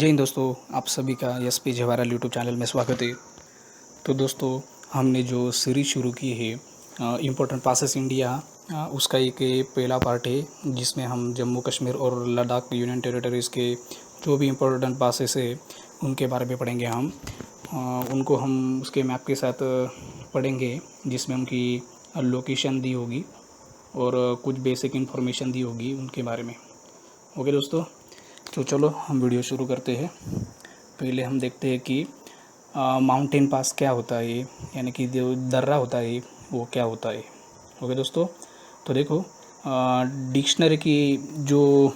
जय हिंद दोस्तों, आप सभी का एसपी जवाहर यूट्यूब चैनल में स्वागत है। तो दोस्तों, हमने जो सीरीज़ शुरू की है इम्पोर्टेंट पासेस इंडिया, उसका एक ये पहला पार्ट है जिसमें हम जम्मू कश्मीर और लद्दाख यूनियन टेरिटरीज़ के जो भी इम्पोर्टेंट पासेस है उनके बारे में पढ़ेंगे। हम उनको हम उसके मैप के साथ पढ़ेंगे, जिसमें उनकी लोकेशन दी होगी और कुछ बेसिक इन्फॉर्मेशन दी होगी उनके बारे में। ओके दोस्तों, तो चलो हम वीडियो शुरू करते हैं। पहले हम देखते हैं कि माउंटेन पास क्या होता है, यानी कि जो दर्रा होता है वो क्या होता है। ओके दोस्तों, तो देखो डिक्शनरी की जो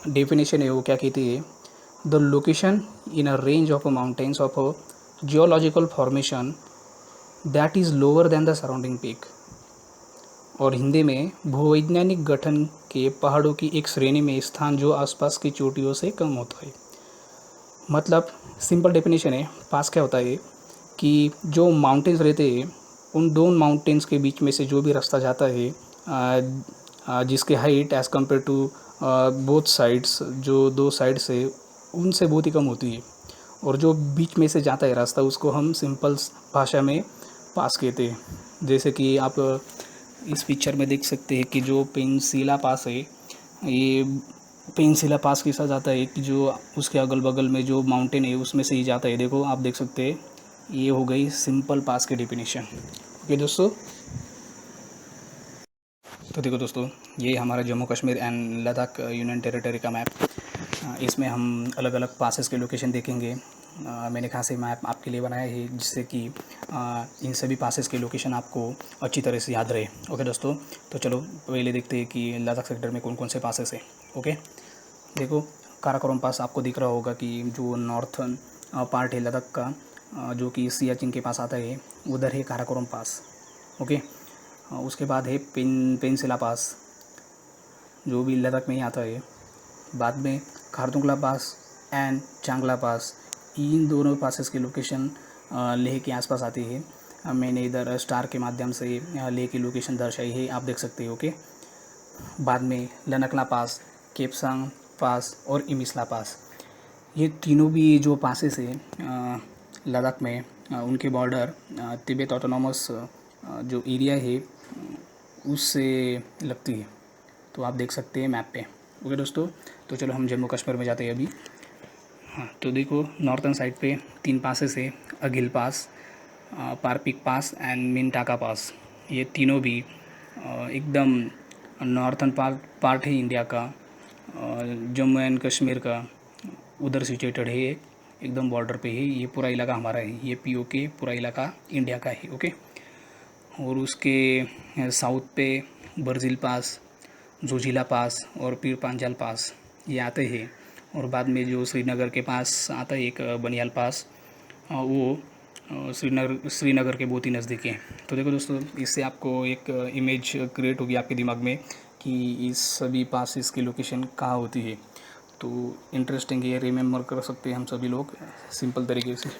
डेफिनेशन है वो क्या कहती है, the location in a range of mountains of a geological formation that is lower than the surrounding peak. और हिंदी में भूवैज्ञानिक गठन के पहाड़ों की एक श्रेणी में स्थान जो आसपास की चोटियों से कम होता है। मतलब सिंपल डेफिनेशन है, पास क्या होता है कि जो माउंटेन्स रहते हैं उन दो माउंटेन्स के बीच में से जो भी रास्ता जाता है जिसके height as compare to both sides, जो दो साइड्स है उनसे बहुत ही कम होती है, और जो बीच में से जाता है रास्ता उसको हम सिंपल भाषा में पास कहते हैं। जैसे कि आप इस पिक्चर में देख सकते हैं कि जो पेंसिला पास है, ये पेंसिला पास के साथ जाता है कि जो उसके अगल बगल में जो माउंटेन है उसमें से ही जाता है। देखो आप देख सकते हैं, ये हो गई सिंपल पास की डेफिनेशन। ओके दोस्तों, तो देखो दोस्तों, ये हमारा Jammu Kashmir and Ladakh union territory का मैप। इसमें हम अलग अलग पासेस के लोकेशन देखेंगे। मैंने खास मैप आपके लिए बनाया है जिससे कि इन सभी पासेस के लोकेशन आपको अच्छी तरह से याद रहे। ओके दोस्तों, तो चलो पहले देखते हैं कि लद्दाख सेक्टर में कौन कौन से पासेस हैं। ओके, देखो काराकोरम पास आपको दिख रहा होगा कि जो नॉर्थन पार्ट है लद्दाख का, जो कि सियाचिन के पास आता है, उधर है काराकोरम पास। ओके, उसके बाद है पेंसिला पास जो भी लद्दाख में ही आता है। बाद में खारदुंगला पास एंड चांगला पास, इन दोनों पासेस की लोकेशन लेह के आसपास आती है। मैंने इधर स्टार के माध्यम से लेह की लोकेशन दर्शाई है, आप देख सकते हो। ओके, बाद में लनकला पास, केपसांग पास और इमिसला पास, ये तीनों भी जो पासेस है लद्दाख में, उनके बॉर्डर तिब्बत ऑटोनॉमस जो एरिया है उससे लगती है। तो आप देख सकते हैं मैप पे। ओके दोस्तों, तो चलो हम जम्मू कश्मीर में जाते हैं अभी। हाँ, तो देखो नॉर्थन साइड पे 3 पासेस है, अगिल पास, पारपिक पास एंड मिनटाका पास। ये तीनों भी एकदम नॉर्थन पार्ट है इंडिया का, जम्मू एंड कश्मीर का उधर सिचुएटेड है, एकदम बॉर्डर पे है। ये पूरा इलाका हमारा है, ये पीओके पूरा इलाका इंडिया का है। ओके, और उसके साउथ पे बर्जिल पास, जोजिला पास और पीर पांजाल पास ये आते हैं। और बाद में जो श्रीनगर के पास आता है एक बनियाल पास, वो श्रीनगर के बहुत ही नज़दीक है। तो देखो दोस्तों, इससे आपको एक इमेज क्रिएट होगी आपके दिमाग में कि इस सभी पासेस की लोकेशन कहाँ होती है। तो इंटरेस्टिंग है, रिमेंबर कर सकते हैं हम सभी लोग सिंपल तरीके से।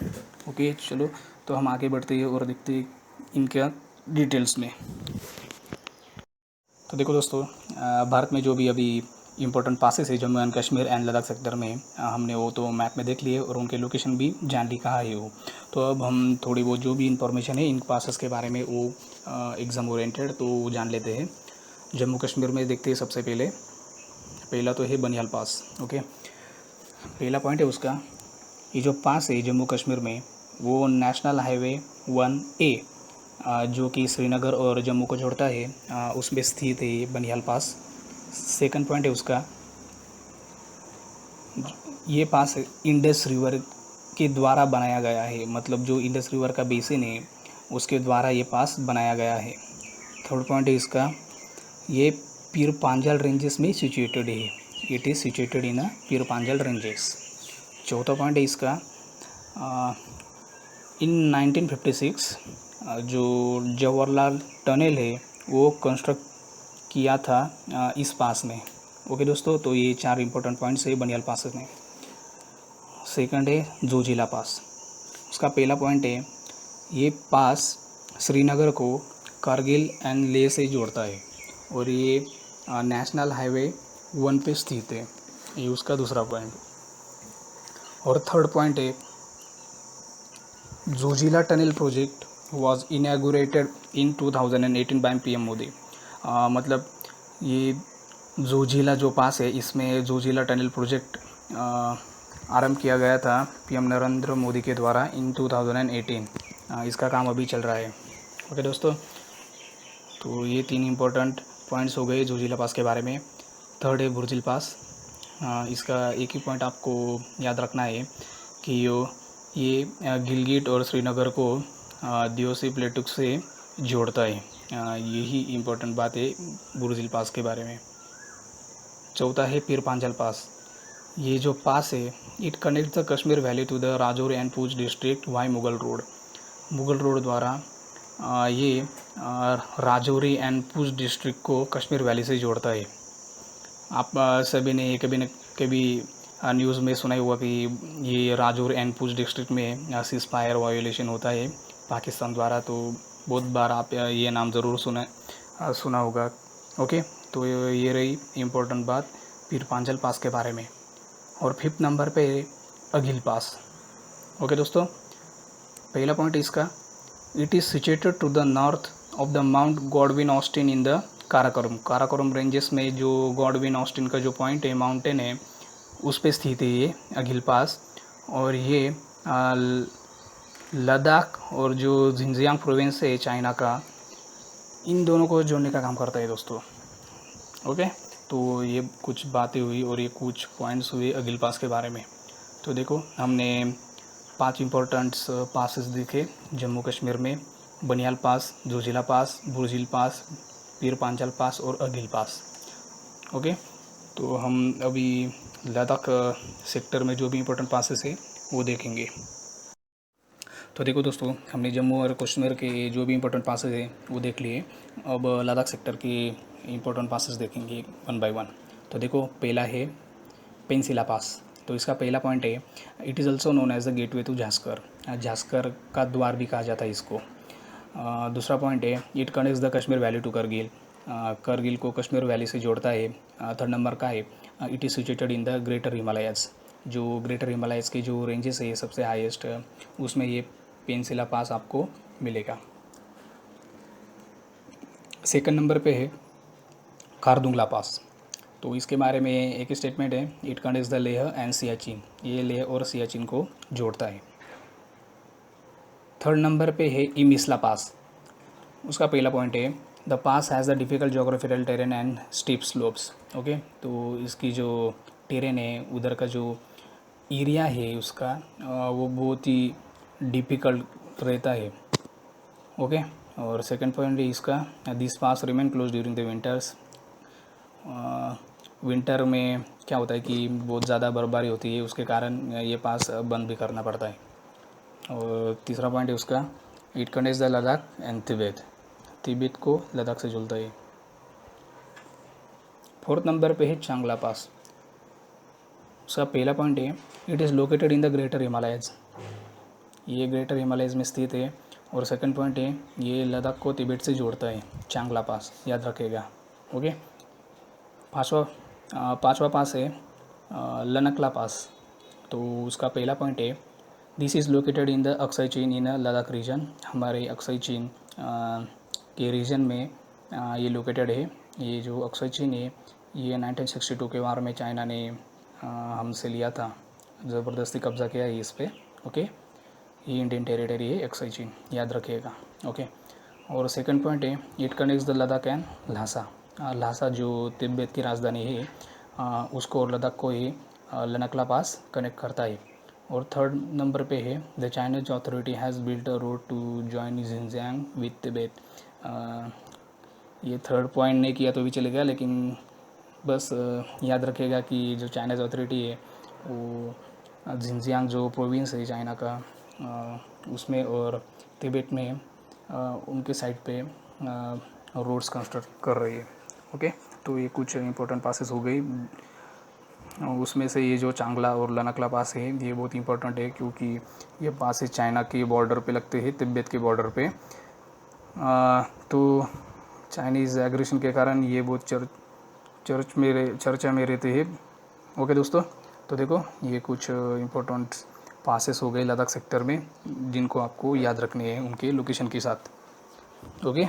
ओके चलो, तो हम आगे बढ़ते हैं और देखते हैं इनका डिटेल्स में। तो देखो दोस्तों, भारत में जो भी अभी इम्पोर्टेंट पासेस है Jammu and Kashmir and Ladakh sector में, हमने वो तो मैप में देख लिए और उनके लोकेशन भी जान ली कहाँ है वो। तो अब हम थोड़ी बहुत जो भी इंफॉर्मेशन है इन पासेस के बारे में वो एग्ज़ाम ओरिएंटेड तो जान लेते हैं। जम्मू कश्मीर में देखते हैं सबसे पहला तो है बनियाल पास। ओके, पहला पॉइंट है उसका, ये जो पास है जम्मू कश्मीर में वो नेशनल हाईवे 1A जो कि श्रीनगर और जम्मू को जोड़ता है, उसमें स्थित है ये बनिहाल पास। सेकंड पॉइंट है उसका, ये पास इंडस रिवर के द्वारा बनाया गया है, मतलब जो इंडस रिवर का बेसिन है उसके द्वारा ये पास बनाया गया है। थर्ड पॉइंट है इसका, ये पीर पांजाल रेंजेस में सिचुएटेड है, it is situated in Pir Panjal ranges. चौथा पॉइंट है इसका, इन 1956 जो जवाहरलाल टनल है वो कंस्ट्रक्ट किया था इस पास में। ओके दोस्तों, तो ये 4 इंपॉर्टेंट पॉइंट्स है बनियाल पास में। सेकंड है जोजिला पास, उसका पहला पॉइंट है, ये पास श्रीनगर को कारगिल एंड लेह से जोड़ता है और ये नेशनल हाईवे 1 पे स्थित है, ये उसका दूसरा पॉइंट। और थर्ड पॉइंट है, Zojila tunnel project was inaugurated in 2018 by PM Modi. मतलब ये जोजिला जो पास है, इसमें जोजिला टनल प्रोजेक्ट आरंभ किया गया था पीएम नरेंद्र मोदी के द्वारा इन 2018। इसका काम अभी चल रहा है। ओके दोस्तों, तो ये 3 इम्पोर्टेंट पॉइंट्स हो गए जोजिला पास के बारे में। थर्ड है बुर्जिल पास। इसका एक ही पॉइंट आपको याद रखना है कि ये गिलगिट और श्रीनगर को दियोसी प्लेटू से जोड़ता है। यही इम्पोर्टेंट बात है बुर्जिल पास के बारे में। चौथा है पीर पांचाल पास। ये जो पास है, it connect the Kashmir valley to the Rajouri and Poonch district via Mughal road. Mughal road द्वारा ये राजौरी एंड पूंछ डिस्ट्रिक्ट को कश्मीर वैली से जोड़ता है। आप सभी ने कभी न्यूज़ में सुना ही होगा कि ये राजौरी एंड पूंछ डिस्ट्रिक्ट में सीज़ फायर वायोलेशन होता है पाकिस्तान द्वारा। तो बहुत बार आप ये नाम ज़रूर सुना होगा। ओके, तो ये रही इम्पोर्टेंट बात पीर पांचाल पास के बारे में। और फिफ्थ नंबर पे अगिल पास। ओके दोस्तों, पहला पॉइंट इसका, it is situated to the north of the mount Godwin Austen in the Karakoram ranges में जो गॉडविन ऑस्टिन का जो पॉइंट है, माउंटेन है, उस पे स्थित है ये अगिल पास। और ये लद्दाख और जो जिंजियांग प्रोविंस है चाइना का, इन दोनों को जोड़ने का काम करता है दोस्तों। ओके, तो ये कुछ बातें हुई और ये कुछ पॉइंट्स हुए अगिल पास के बारे में। तो देखो, हमने 5 इम्पोर्टेंट्स पासेस देखे जम्मू कश्मीर में: बनियाल पास, जोजिला पास, बुर्जिल पास, पीर पांचाल पास और अगिल पास। ओके, तो हम अभी लद्दाख सेक्टर में जो भी इम्पोर्टेंट पासेस है वो देखेंगे। तो देखो दोस्तों, हमने जम्मू और कश्मीर के जो भी इम्पोर्टेंट पासेस हैं वो देख लिए। अब लद्दाख सेक्टर के इम्पोर्टेंट पासेस देखेंगे 1 बाय 1। तो देखो, पहला है पेंसिला पास। तो इसका पहला पॉइंट है, it is also known as the gateway to Zanskar. Zanskar का द्वार भी कहा जाता है इसको। दूसरा पॉइंट है, it connects the Kashmir valley to Kargil. Kargil को कश्मीर वैली से जोड़ता है। थर्ड नंबर का है, it is situated in the greater Himalayas. जो ग्रेटर हिमालयाज़ के जो रेंजेस है सबसे हाईएस्ट, उसमें ये पेंसिला पास आपको मिलेगा। सेकंड नंबर पे है खारदुंगला पास। तो इसके बारे में एक स्टेटमेंट है, it connects the Leh and Siachen. ये लेह और सियाचिन को जोड़ता है। थर्ड नंबर पे है इमिसला पास। उसका पहला पॉइंट है, the pass has the difficult geographical terrain and steep slopes. Okay, तो इसकी जो टेरेन है, उधर का जो एरिया है उसका, वो बहुत ही डिफ़िकल्ट रहता है। ओके, और सेकंड पॉइंट है इसका, this pass remain close during the winters. Winter में क्या होता है कि बहुत ज़्यादा बर्फबारी होती है, उसके कारण ये पास बंद भी करना पड़ता है। और तीसरा पॉइंट है उसका, it connects the Ladakh and Tibet. Tibet को लद्दाख से जुड़ता है। फोर्थ नंबर पे है चांगला पास। उसका पहला पॉइंट है, it is located in the greater Himalayas. ये ग्रेटर हिमालयज़ में स्थित है। और सेकंड पॉइंट है, ये लद्दाख को तिब्बत से जोड़ता है, चांगला पास, याद रखिएगा। ओके, पाँचवा पास है लनकला पास। तो उसका पहला पॉइंट है, this is located in the Aksai चीन इन लद्दाख रीजन। हमारे अक्साई चीन के रीजन में ये लोकेटेड है। ये जो अक्साई चीन है, ये 1962 के वार में चाइना ने हमसे लिया था, ज़बरदस्ती कब्ज़ा किया है इस पर। ओके, ये इंडियन टेरिटरी है अक्साई चीन, याद रखिएगा। ओके, और सेकंड पॉइंट है, it connects the Ladakh and Lhasa. Lhasa जो तिब्बत की राजधानी है, उसको और लद्दाख को ही लनकला पास कनेक्ट करता है। और थर्ड नंबर पे है, the Chinese authority has built a road to join Xinjiang with Tibet. ये थर्ड पॉइंट नहीं किया तो भी चलेगा, लेकिन बस याद रखिएगा कि जो चाइनीज अथॉरिटी है वो जिनजियांग जो प्रोविंस है चाइना का, उसमें और तिब्बत में उनके साइड पे रोड्स कंस्ट्रक्ट कर रही है। ओके, तो ये कुछ इंपॉर्टेंट पासेस हो गई। उसमें से ये जो चांगला और लनकला पास है, ये बहुत इंपॉर्टेंट है क्योंकि ये पासेस चाइना के बॉर्डर पे लगते हैं, तिब्बत के बॉर्डर पे। तो चाइनीज़ एग्रेशन के कारण ये बहुत चर्चा में रहते हैं। ओके दोस्तों, तो देखो ये कुछ इम्पोर्टेंट पासेस हो गए लद्दाख सेक्टर में जिनको आपको याद रखने हैं उनके लोकेशन के साथ। ओके।